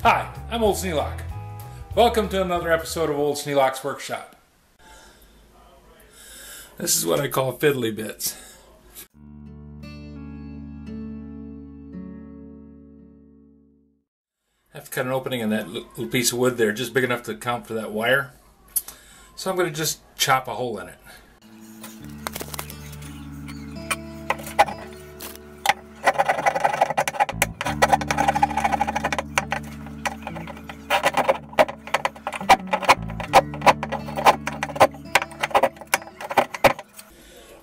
Hi, I'm Old Sneelock. Welcome to another episode of Old Sneelock's Workshop. This is what I call fiddly bits. I have to cut an opening in that little piece of wood there, just big enough to account for that wire. So I'm going to just chop a hole in it.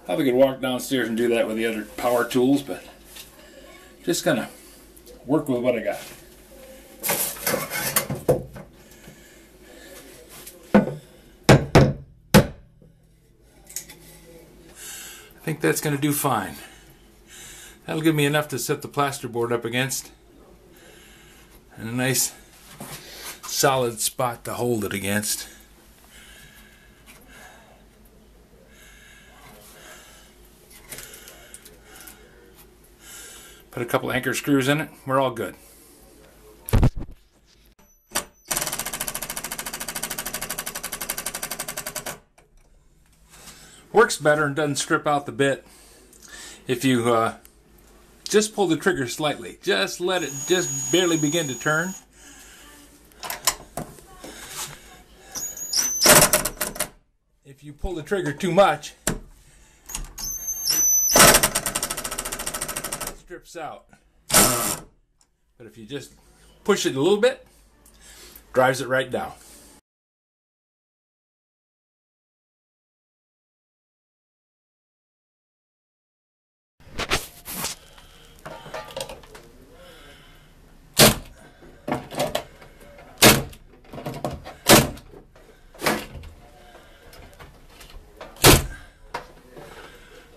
Probably could walk downstairs and do that with the other power tools, but just gonna work with what I got. I think that's gonna do fine. That'll give me enough to set the plasterboard up against, and a nice solid spot to hold it against. Put a couple anchor screws in it, we're all good. Works better and doesn't strip out the bit if you just pull the trigger slightly. Just let it just barely begin to turn. If you pull the trigger too much, strips out. But if you just push it a little bit, drives it right down.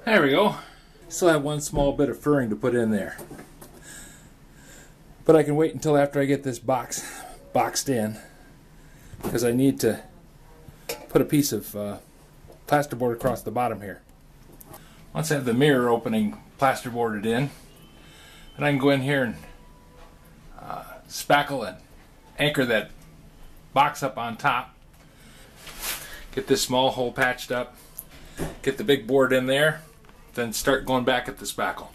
There we go. Still have one small bit of furring to put in there, but I can wait until after I get this box boxed in, because I need to put a piece of plasterboard across the bottom here. Once I have the mirror opening plasterboarded in, then I can go in here and spackle and anchor that box up on top, get this small hole patched up, get the big board in there, then start going back at the spackle.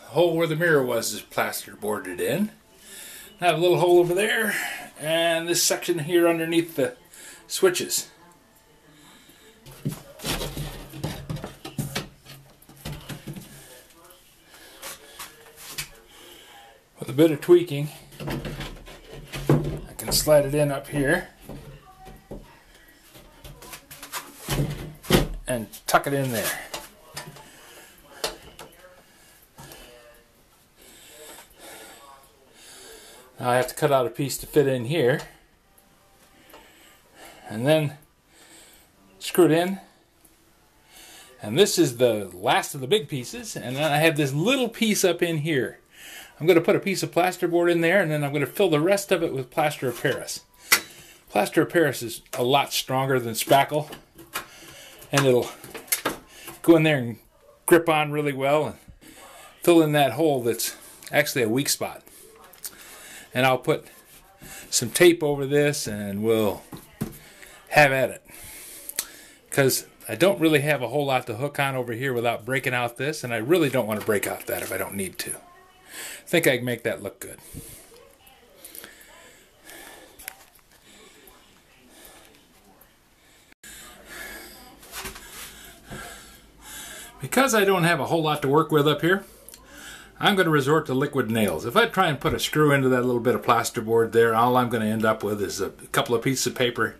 The hole where the mirror was is plasterboarded in. I have a little hole over there, and this section here underneath the switches. With a bit of tweaking, I can slide it in up here and tuck it in there. Now I have to cut out a piece to fit in here, and then screw it in. And this is the last of the big pieces, and then I have this little piece up in here. I'm going to put a piece of plasterboard in there, and then I'm going to fill the rest of it with plaster of Paris. Plaster of Paris is a lot stronger than spackle, and it'll go in there and grip on really well and fill in that hole that's actually a weak spot. And I'll put some tape over this and we'll have at it. Because I don't really have a whole lot to hook on over here without breaking out this, and I really don't want to break out that if I don't need to. I think I can make that look good. Because I don't have a whole lot to work with up here, I'm going to resort to liquid nails. If I try and put a screw into that little bit of plasterboard there, all I'm going to end up with is a couple of pieces of paper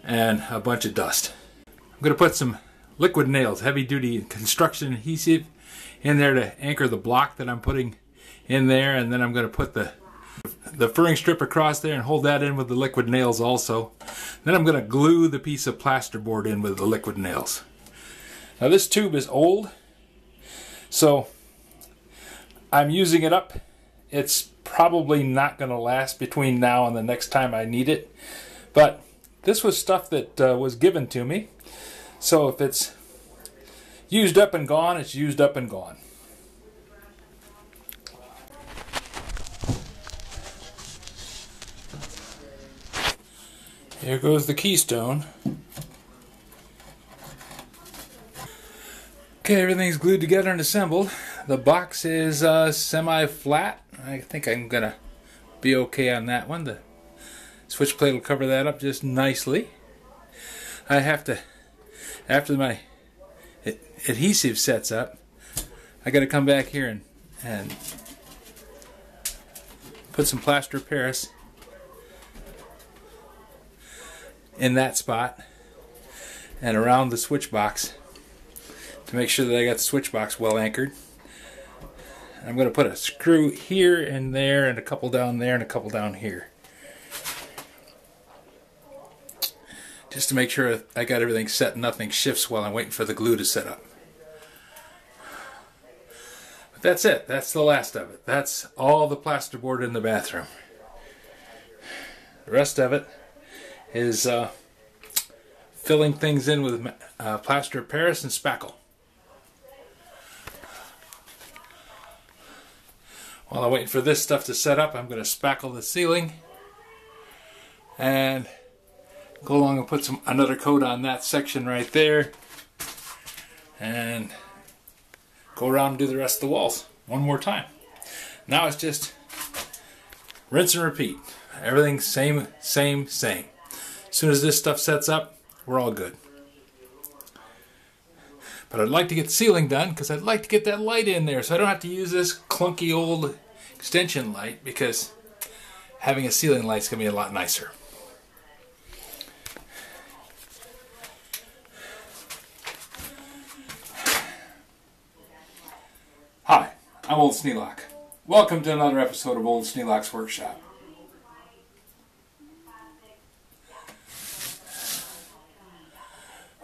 and a bunch of dust. I'm going to put some liquid nails, heavy-duty construction adhesive, in there to anchor the block that I'm putting in there, and then I'm going to put the furring strip across there and hold that in with the liquid nails also. Then I'm going to glue the piece of plasterboard in with the liquid nails. Now this tube is old, so I'm using it up. It's probably not going to last between now and the next time I need it, but this was stuff that was given to me, so if it's used up and gone, it's used up and gone. Here goes the keystone. Okay, everything's glued together and assembled. The box is semi-flat. I think I'm gonna be okay on that one. The switch plate will cover that up just nicely. I have to, after my adhesive sets up, I gotta come back here and put some plaster of Paris in that spot and around the switch box to make sure that I got the switch box well anchored. I'm going to put a screw here and there and a couple down there and a couple down here, just to make sure I got everything set and nothing shifts while I'm waiting for the glue to set up. But that's it. That's the last of it. That's all the plasterboard in the bathroom. The rest of it is filling things in with plaster of Paris and spackle. While I'm waiting for this stuff to set up, I'm going to spackle the ceiling and go along and put another coat on that section right there and go around and do the rest of the walls one more time. Now it's just rinse and repeat. Everything's same. As soon as this stuff sets up, we're all good. But I'd like to get the ceiling done because I'd like to get that light in there so I don't have to use this clunky old extension light, because having a ceiling light's going to be a lot nicer. Hi, I'm Old Sneelock. Welcome to another episode of Old Sneelock's Workshop.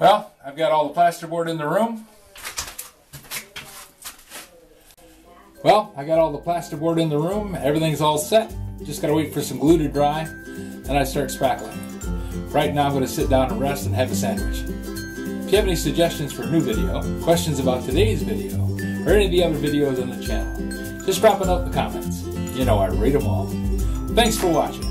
Well, I've got all the plasterboard in the room. Everything's all set. Just gotta wait for some glue to dry, and I start spackling. Right now I'm gonna sit down and rest and have a sandwich. If you have any suggestions for a new video, questions about today's video, or any of the other videos on the channel, just drop it up in the comments. You know I read them all. Thanks for watching.